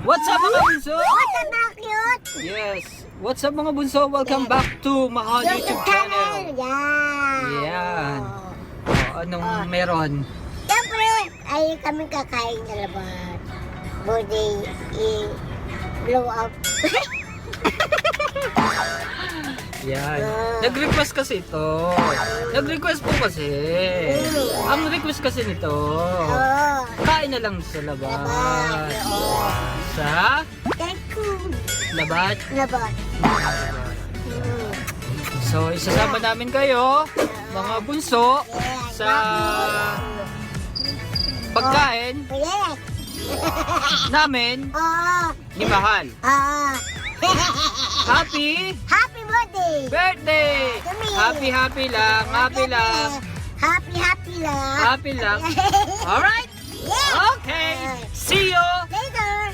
What's up mga bunso? What's up mga cute? Yes. What's up mga bunso? Welcome back to Mahal YouTube channel. Yan. Oh, anong meron? Siyempre, ay kami kakain na laban. Body blow up. Yan. Nag-request kasi ito. Nag-request po kasi. Ang request kasi nito. Oo. Kain na lang sa labas. Sa Tycoon. labat. Laban. So, isasama namin kayo, mga bunso, sa pagkain Yes. namin Oo. ni Mahal. Oo. Happy Happy birthday. birthday! Happy lang, happy lang, Happy lang. happy lang. Alright? Yeah. Okay! See you